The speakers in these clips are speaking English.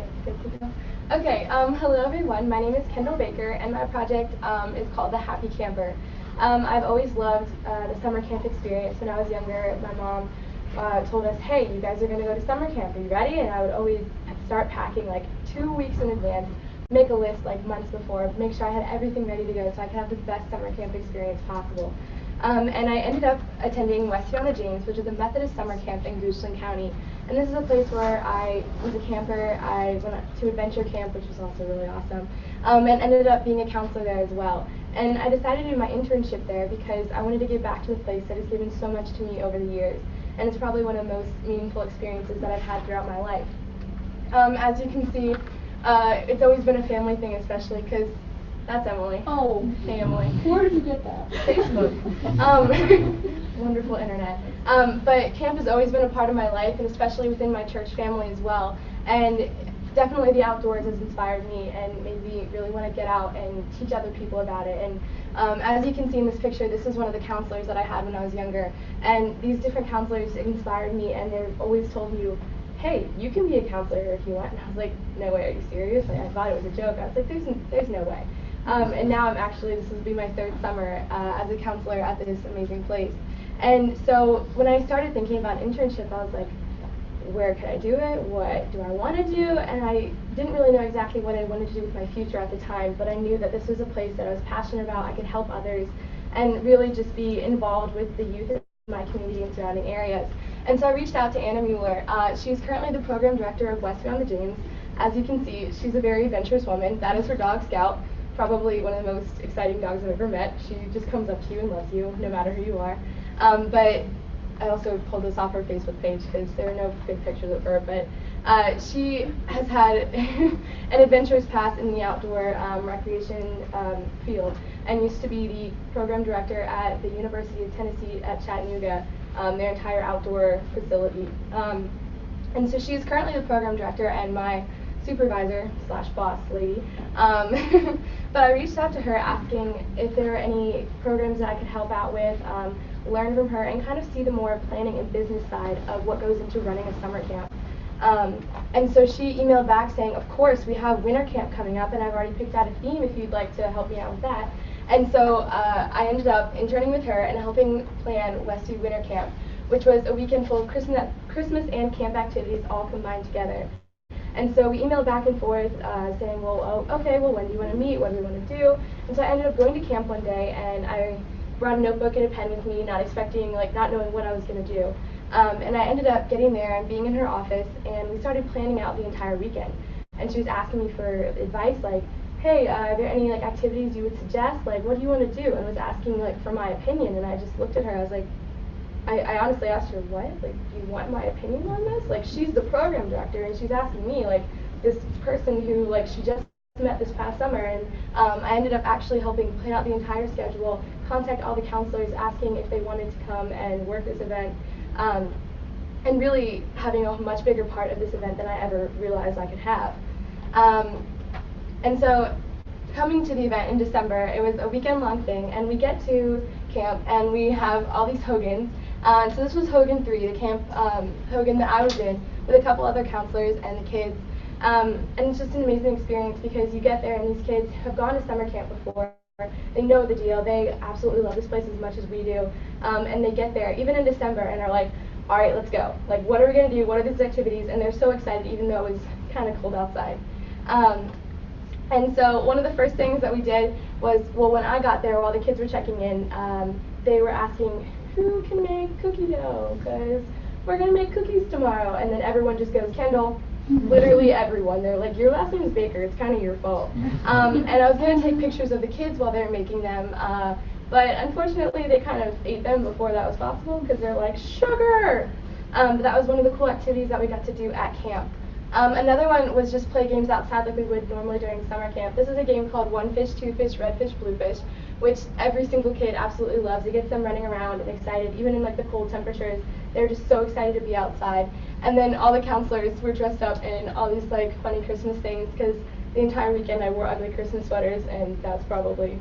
Okay, good to go. Okay, hello everyone. My name is KBaker, and my project is called the Happy Camper. I've always loved the summer camp experience. When I was younger, my mom told us, hey, you guys are going to go to summer camp. Are you ready? And I would always start packing like 2 weeks in advance, make a list like months before, make sure I had everything ready to go so I could have the best summer camp experience possible. And I ended up attending Westview on the James, which is a Methodist summer camp in Goochland County. And this is a place where I was a camper. I went to adventure camp, which was also really awesome, and ended up being a counselor there as well. And I decided to do my internship there because I wanted to give back to the place that has given so much to me over the years. And it's probably one of the most meaningful experiences that I've had throughout my life. As you can see, it's always been a family thing, especially because that's Emily. Oh, family. Where did you get that? Facebook. Wonderful internet. But camp has always been a part of my life, and especially within my church family as well. And definitely the outdoors has inspired me and made me really want to get out and teach other people about it. And as you can see in this picture, this is one of the counselors that I had when I was younger. And these different counselors inspired me, and they've always told you, hey, you can be a counselor if you want. And I was like, no way, are you serious? Like, I thought it was a joke. I was like, there's no way. And now this will be my 3rd summer as a counselor at this amazing place. And so when I started thinking about internship, I was like, where could I do it? What do I want to do? And I didn't really know exactly what I wanted to do with my future at the time, but I knew that this was a place that I was passionate about, I could help others, and really just be involved with the youth in my community and surrounding areas. And so I reached out to Anna Mueller. She's currently the program director of Westview on the James. As you can see, she's a very adventurous woman. That is her dog, Scout. Probably one of the most exciting dogs I've ever met. She just comes up to you and loves you, no matter who you are. But I also pulled this off her Facebook page because there are no good pictures of her. But she has had an adventurous past in the outdoor recreation field, and used to be the program director at the University of Tennessee at Chattanooga, their entire outdoor facility. And so she is currently the program director and my supervisor / boss lady. But I reached out to her asking if there were any programs that I could help out with, learn from her, and kind of see the more planning and business side of what goes into running a summer camp. And so she emailed back saying, of course, we have winter camp coming up, and I've already picked out a theme if you'd like to help me out with that. And so I ended up interning with her and helping plan Westview Winter Camp, which was a weekend full of Christmas and camp activities all combined together. And so we emailed back and forth saying, well, okay, well, when do you want to meet? What do we want to do? And so I ended up going to camp one day, and I brought a notebook and a pen with me, not knowing what I was going to do. And I ended up getting there and being in her office, and we started planning out the entire weekend. And she was asking me for advice, like, hey, are there any activities you would suggest? Like, what do you want to do? And was asking for my opinion. And I just looked at her. I was like, I honestly asked her, what? Like, do you want my opinion on this? Like, she's the program director, and she's asking me, this person who, she just met this past summer. And I ended up actually helping plan out the entire schedule, contact all the counselors, asking if they wanted to come and work this event, and really having a much bigger part of this event than I ever realized I could have. And so coming to the event in December, it was a weekend-long thing, and we get to camp, and we have all these Hogans. So this was Hogan 3, the camp Hogan that I was in, with a couple other counselors and the kids. And it's just an amazing experience because you get there, and these kids have gone to summer camp before. They know the deal. They absolutely love this place as much as we do. And they get there, even in December, and are like, all right, let's go. Like, what are we going to do? What are these activities? And they're so excited, even though it was kind of cold outside. And so one of the first things that we did was, well, when I got there, while the kids were checking in, they were asking, who can make cookie dough? Because we're going to make cookies tomorrow. And then everyone just goes, Kendall. Literally everyone. They're like, your last name is Baker. It's kind of your fault. And I was going to take pictures of the kids while they were making them. But unfortunately, they kind of ate them before that was possible because they're like, sugar! But that was one of the cool activities that we got to do at camp. Another one was just play games outside like we would normally during summer camp. This is a game called One Fish, Two Fish, Red Fish, Blue Fish, which every single kid absolutely loves. It gets them running around and excited, even in the cold temperatures. They're just so excited to be outside. And then all the counselors were dressed up in all these funny Christmas things because the entire weekend I wore ugly Christmas sweaters, and that's probably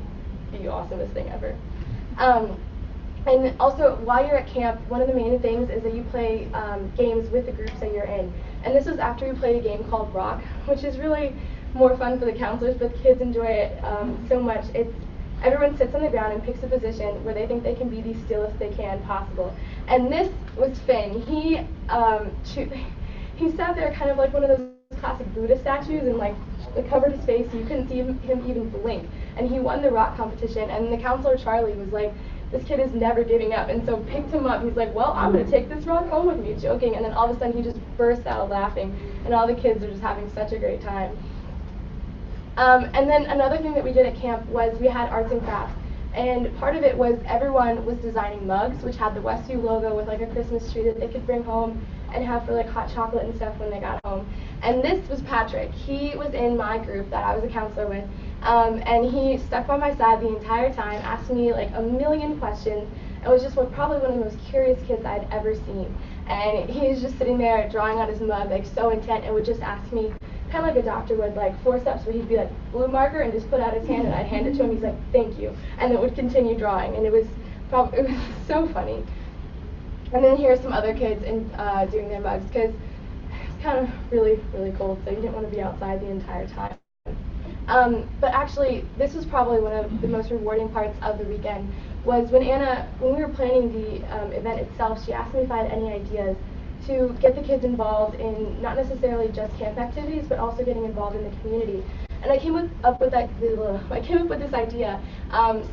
the awesomest thing ever. And also, while you're at camp, one of the main things is that you play games with the groups that you're in. And this was after we played a game called Rock, which is really more fun for the counselors, but the kids enjoy it so much. Everyone sits on the ground and picks a position where they think they can be the stillest they can possible. And this was Finn. He sat there kind of like one of those classic Buddha statues, and like it covered his face so you couldn't see him even blink. And he won the rock competition, and the counselor Charlie was like, this kid is never giving up, and so picked him up. He's like, well, I'm going to take this rock home with me, joking, and then all of a sudden he just burst out laughing, and all the kids are just having such a great time. And then another thing that we did at camp was we had arts and crafts, and part of it was everyone was designing mugs, which had the Westview logo with like a Christmas tree that they could bring home and have for like hot chocolate and stuff when they got home. And this was Patrick. He was in my group that I was a counselor with, and he stuck by my side the entire time, asked me like a million questions, and was just probably one of the most curious kids I'd ever seen. And he was just sitting there drawing on his mug like so intent, and would just ask me, kind of like a doctor would, like 4 steps where he'd be like, blue marker, and just put out his hand, and I'd hand it to him. He's like, thank you, and then would continue drawing, and it was so funny. And then here are some other kids doing their mugs, because it's kind of really cold, so you didn't want to be outside the entire time. But actually, this was probably one of the most rewarding parts of the weekend, was when we were planning the event itself, she asked me if I had any ideas to get the kids involved in not necessarily just camp activities, but also getting involved in the community. And I came up with this idea,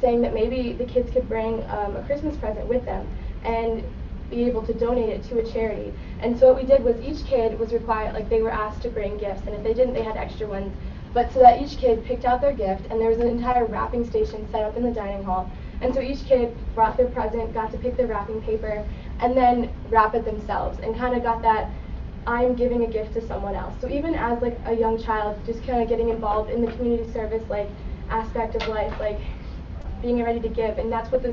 saying that maybe the kids could bring a Christmas present with them and be able to donate it to a charity. And so what we did was each kid was required, like they were asked to bring gifts, and if they didn't, they had extra ones. But so that each kid picked out their gift, and there was an entire wrapping station set up in the dining hall. And so each kid brought their present, got to pick their wrapping paper, and then wrap it themselves, and kind of got that I'm giving a gift to someone else. So even as like a young child, just kind of getting involved in the community service like aspect of life, like being ready to give, and that's what the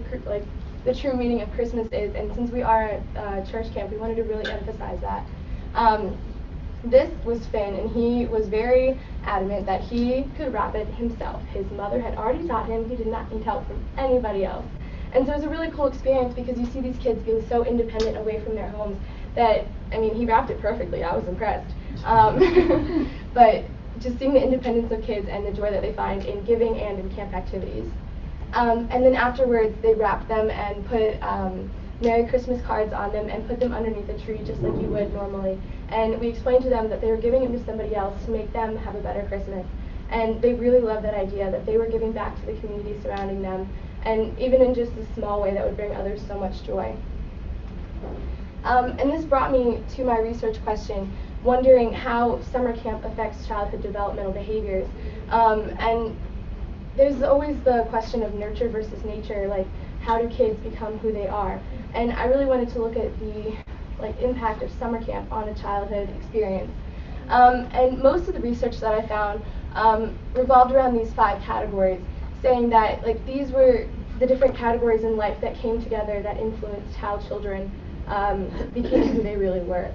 true meaning of Christmas is. And since we are at church camp, we wanted to really emphasize that. This was Finn, and he was very adamant that he could wrap it himself. His mother had already taught him. He did not need help from anybody else. And so it was a really cool experience, because you see these kids being so independent away from their homes that, I mean, he wrapped it perfectly. I was impressed. But just seeing the independence of kids and the joy that they find in giving and in camp activities. And then afterwards, they wrapped them and put Merry Christmas cards on them and put them underneath the tree just like you would normally. And we explained to them that they were giving them to somebody else to make them have a better Christmas. And they really loved that idea, that they were giving back to the community surrounding them, and even in just a small way that would bring others so much joy. And this brought me to my research question, wondering how summer camp affects childhood developmental behaviors. And there's always the question of nurture versus nature, like how do kids become who they are? And I really wanted to look at the impact of summer camp on a childhood experience. And most of the research that I found revolved around these 5 categories, saying that these were the different categories in life that came together that influenced how children became who they really were.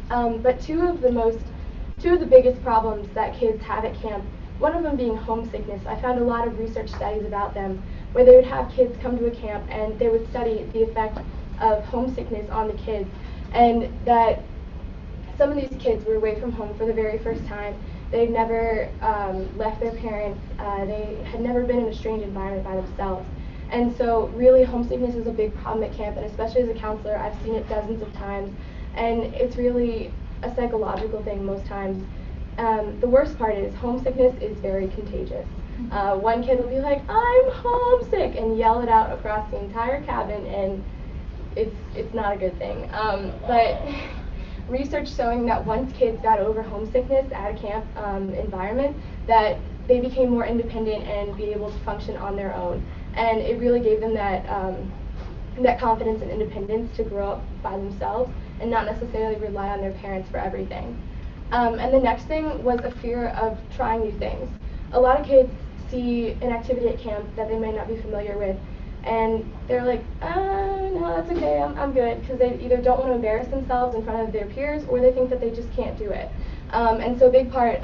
But two of the biggest problems that kids have at camp, one of them being homesickness. I found a lot of research studies about them, where they would have kids come to a camp and they would study the effect of homesickness on the kids, and that some of these kids were away from home for the very first time. They'd never left their parents. They had never been in a strange environment by themselves. And so really homesickness is a big problem at camp, and especially as a counselor, I've seen it dozens of times, and it's really a psychological thing most times. The worst part is homesickness is very contagious. One kid will be like, I'm homesick, and yell it out across the entire cabin, and it's not a good thing. But research showing that once kids got over homesickness at a camp environment, that they became more independent and be able to function on their own. And it really gave them that confidence and independence to grow up by themselves and not necessarily rely on their parents for everything. And the next thing was a fear of trying new things. A lot of kids see an activity at camp that they may not be familiar with, and they're like, no, that's okay, I'm good, because they either don't want to embarrass themselves in front of their peers, or they think that they just can't do it. And so a big part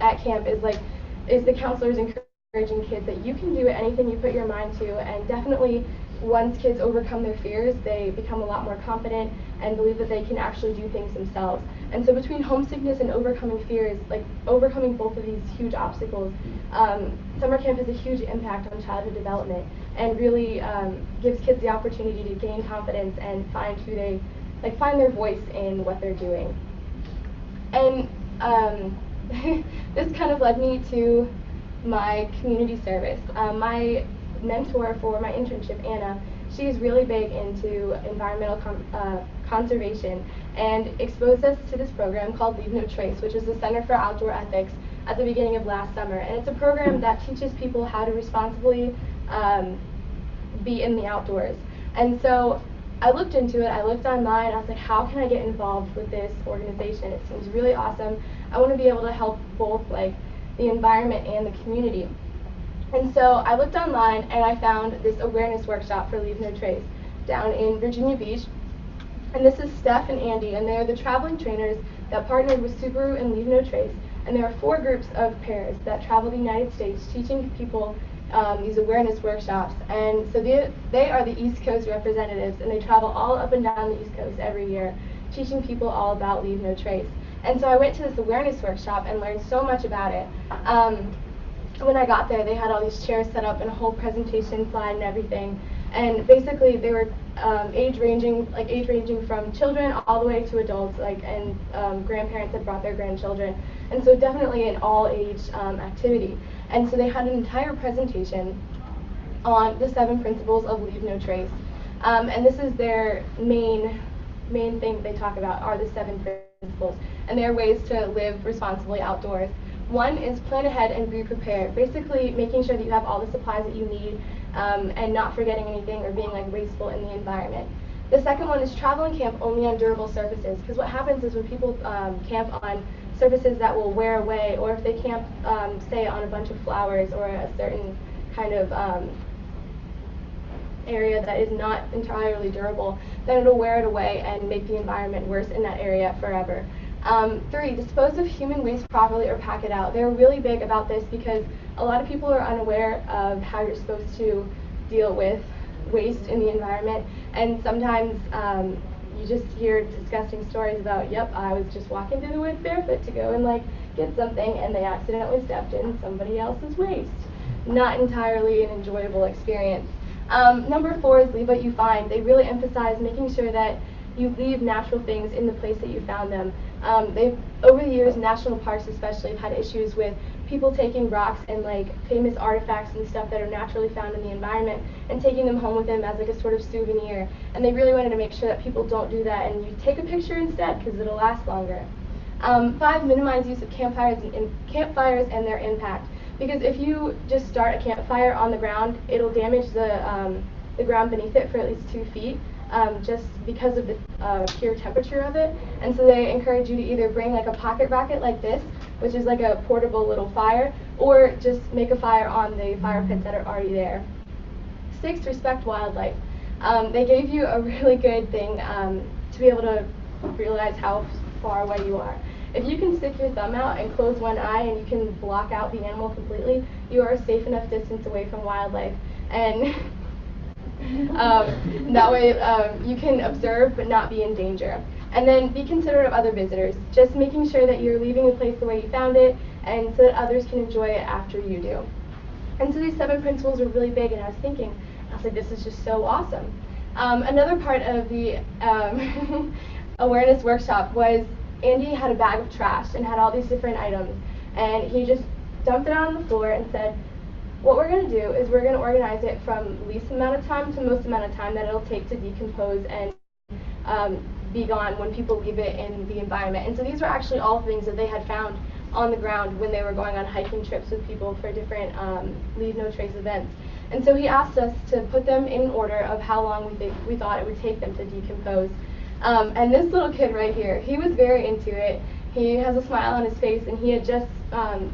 at camp is the counselors encouraging kids that you can do anything you put your mind to, and definitely once kids overcome their fears, they become a lot more confident and believe that they can actually do things themselves. And so between homesickness and overcoming fears, like overcoming both of these huge obstacles, summer camp has a huge impact on childhood development and really gives kids the opportunity to gain confidence and find who they, like find their voice in what they're doing. And this kind of led me to my community service. My mentor for my internship, Anna, she's really big into environmental conservation and exposed us to this program called Leave No Trace, which is the Center for Outdoor Ethics at the beginning of last summer. And it's a program that teaches people how to responsibly be in the outdoors. And so I looked into it, I looked online, I was like, how can I get involved with this organization? It seems really awesome. I want to be able to help both like the environment and the community. And so I looked online and I found this awareness workshop for Leave No Trace down in Virginia Beach. And this is Steph and Andy, and they're the traveling trainers that partnered with Subaru and Leave No Trace. And there are 4 groups of pairs that travel the United States teaching people these awareness workshops. And so they are the East Coast representatives, and they travel all up and down the East Coast every year teaching people all about Leave No Trace. And so I went to this awareness workshop and learned so much about it. When I got there, they had all these chairs set up and a whole presentation slide and everything. And basically, they were age ranging from children all the way to adults, and grandparents had brought their grandchildren. And so definitely an all-age activity. And so they had an entire presentation on the 7 principles of Leave No Trace. And this is their main thing they talk about are the 7 principles. And they're ways to live responsibly outdoors. One is plan ahead and be prepared. Basically making sure that you have all the supplies that you need and not forgetting anything or being like wasteful in the environment. The second one is travel and camp only on durable surfaces, because what happens is when people camp on surfaces that will wear away, or if they camp, say, on a bunch of flowers or a certain kind of area that is not entirely durable, then it'll wear it away and make the environment worse in that area forever. 3, dispose of human waste properly or pack it out. They're really big about this because a lot of people are unaware of how you're supposed to deal with waste in the environment, and sometimes you just hear disgusting stories about, yep, I was just walking through the woods barefoot to go and like get something and they accidentally stepped in somebody else's waste. Not entirely an enjoyable experience. Number 4 is leave what you find. They really emphasize making sure that you leave natural things in the place that you found them. Over the years, national parks especially have had issues with people taking rocks and like famous artifacts and stuff that are naturally found in the environment and taking them home with them as like a sort of souvenir. And they really wanted to make sure that people don't do that and you take a picture instead because it'll last longer. 5, minimize use of campfires and their impact. Because if you just start a campfire on the ground, it'll damage the ground beneath it for at least 2 feet. Just because of the pure temperature of it. And so they encourage you to either bring like a pocket rocket like this, which is like a portable little fire, or just make a fire on the fire pits that are already there. 6, respect wildlife. They gave you a really good thing to be able to realize how far away you are. If you can stick your thumb out and close one eye and you can block out the animal completely, you are a safe enough distance away from wildlife. And that way you can observe but not be in danger. And then be considerate of other visitors. Just making sure that you're leaving a place the way you found it and so that others can enjoy it after you do. And so these 7 principles are really big, and I was like, this is just so awesome. Another part of the awareness workshop was Andy had a bag of trash and had all these different items, and he just dumped it on the floor and said, what we're going to do is we're going to organize it from least amount of time to most amount of time that it'll take to decompose and be gone when people leave it in the environment. And so these were actually all things that they had found on the ground when they were going on hiking trips with people for different Leave No Trace events. And so he asked us to put them in order of how long we thought it would take them to decompose. And this little kid right here, he was very into it. He has a smile on his face, and he had just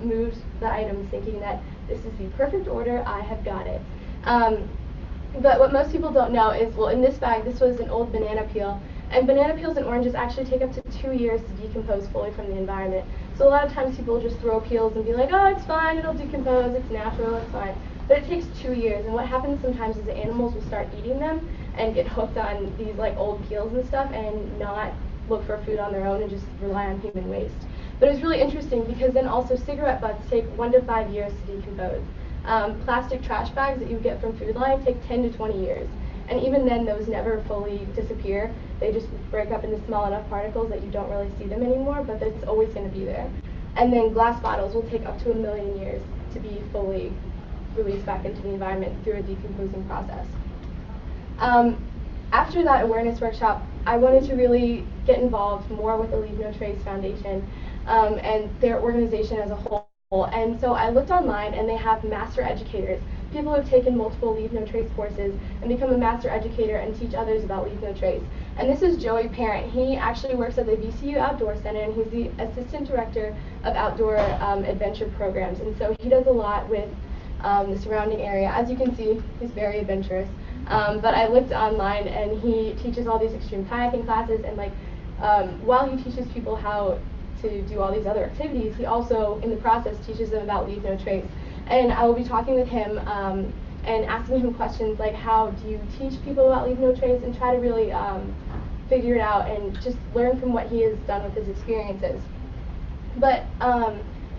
moved the items thinking that this is the perfect order, I have got it. But what most people don't know is, well, in this bag, this was an old banana peel, and banana peels and oranges actually take up to 2 years to decompose fully from the environment. So a lot of times people just throw peels and be like, oh, it's fine, it'll decompose, it's natural, it's fine. but it takes 2 years. And what happens sometimes is the animals will start eating them and get hooked on these like old peels and stuff and not look for food on their own and just rely on human waste. But it's really interesting because then also cigarette butts take 1 to 5 years to decompose. Plastic trash bags that you get from Food Life take 10 to 20 years. And even then, those never fully disappear. They just break up into small enough particles that you don't really see them anymore, but it's always going to be there. And then glass bottles will take up to 1 million years to be fully released back into the environment through a decomposing process. After that awareness workshop, I wanted to really get involved more with the Leave No Trace Foundation and their organization as a whole. And so I looked online, and they have master educators, people who have taken multiple Leave No Trace courses and become a master educator and teach others about Leave No Trace. And this is Joey Parent. He actually works at the VCU Outdoor Center, and he's the assistant director of outdoor adventure programs. And so he does a lot with the surrounding area. As you can see, he's very adventurous. But I looked online, and he teaches all these extreme kayaking classes, and while he teaches people how to do all these other activities, he also, in the process, teaches them about Leave No Trace. And I will be talking with him and asking him questions like, how do you teach people about Leave No Trace, and try to really figure it out and just learn from what he has done with his experiences. But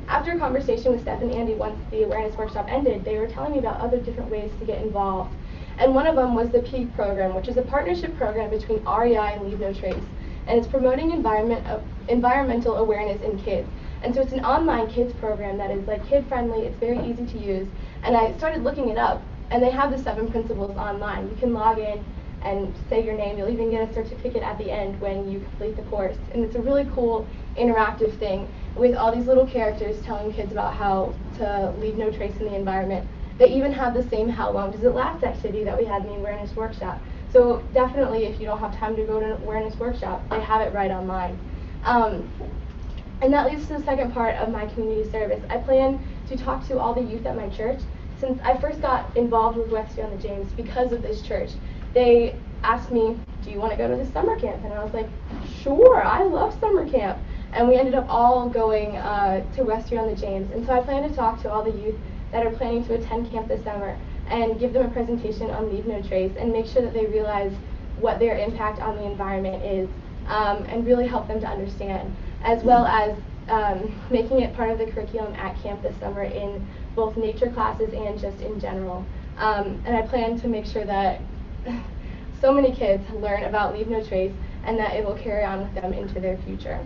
after a conversation with Steph and Andy, once the awareness workshop ended, they were telling me about other different ways to get involved. And one of them was the PEAK program, which is a partnership program between REI and Leave No Trace. And it's promoting environmental awareness in kids. And so it's an online kids program that is kid-friendly, it's very easy to use. And I started looking it up, and they have the 7 principles online. You can log in and say your name. You'll even get a certificate at the end when you complete the course. And it's a really cool interactive thing with all these little characters telling kids about how to leave no trace in the environment. They even have the same how long does it last activity that we had in the awareness workshop. So definitely, if you don't have time to go to an awareness workshop, they have it right online. And that leads to the second part of my community service. I plan to talk to all the youth at my church. Since I first got involved with Westview on the James because of this church, they asked me, do you want to go to this summer camp? And I was like, sure, I love summer camp. And we ended up all going to Westview on the James. And so I plan to talk to all the youth that are planning to attend camp this summer and give them a presentation on Leave No Trace and make sure that they realize what their impact on the environment is and really help them to understand, as well as making it part of the curriculum at camp this summer in both nature classes and just in general. And I plan to make sure that so many kids learn about Leave No Trace and that it will carry on with them into their future.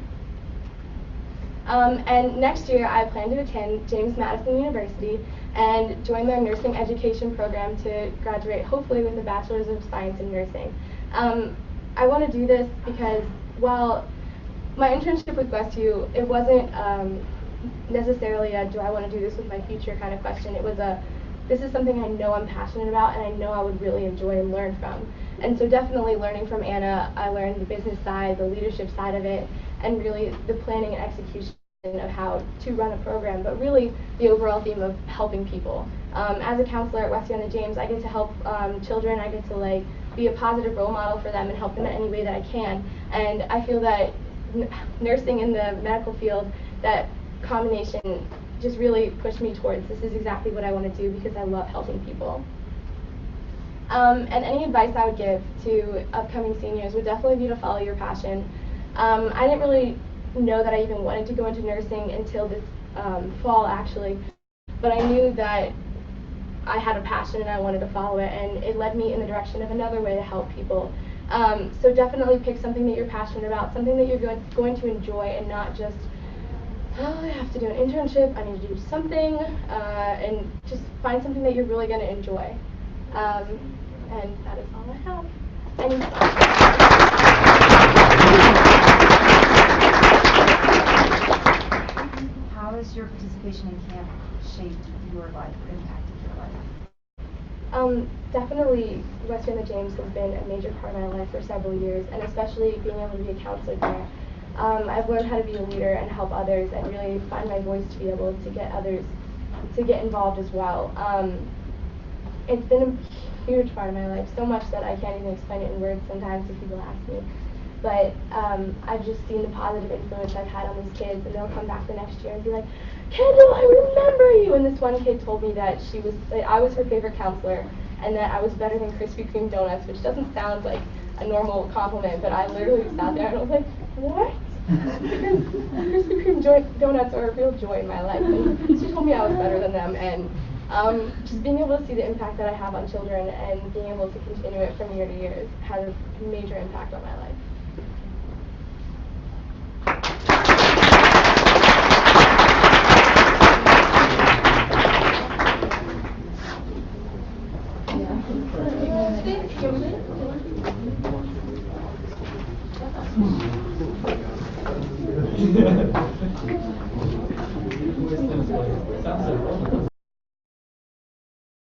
And next year I plan to attend James Madison University and join their nursing education program to graduate hopefully with a Bachelor's of Science in Nursing. I want to do this because while my internship with Westview, it wasn't necessarily a do I want to do this with my future kind of question. It was a this is something I know I'm passionate about and I know I would really enjoy and learn from. And so definitely learning from Anna, I learned the business side, the leadership side of it, and really the planning and execution of how to run a program, but really the overall theme of helping people. As a counselor at Westview on the James, I get to help children. I get to be a positive role model for them and help them in any way that I can. And I feel that nursing in the medical field, that combination just really pushed me towards this is exactly what I want to do because I love helping people. And any advice I would give to upcoming seniors would definitely be to follow your passion. I didn't really know that I even wanted to go into nursing until this fall actually, but I knew that I had a passion and I wanted to follow it, and it led me in the direction of another way to help people. So definitely pick something that you're passionate about, something that you're going to enjoy, and not just, oh, I have to do an internship, I need to do something, and just find something that you're really going to enjoy. And that is all I have. Any How has your participation in camp shaped your life, impacted your life? Definitely Westview on the James has been a major part of my life for several years, and especially being able to be a counselor there. I've learned how to be a leader and help others and really find my voice to be able to get others to get involved as well. It's been a huge part of my life, so much that I can't even explain it in words sometimes if people ask me. but I've just seen the positive influence I've had on these kids, and they'll come back the next year and be like, Kendall, I remember you! And this one kid told me that I was her favorite counselor, and that I was better than Krispy Kreme donuts, which doesn't sound like a normal compliment, but I literally sat there and I was like, what? Because Krispy Kreme donuts are a real joy in my life, and she told me I was better than them, and just being able to see the impact that I have on children and being able to continue it from year to year has a major impact on my life. Sounds like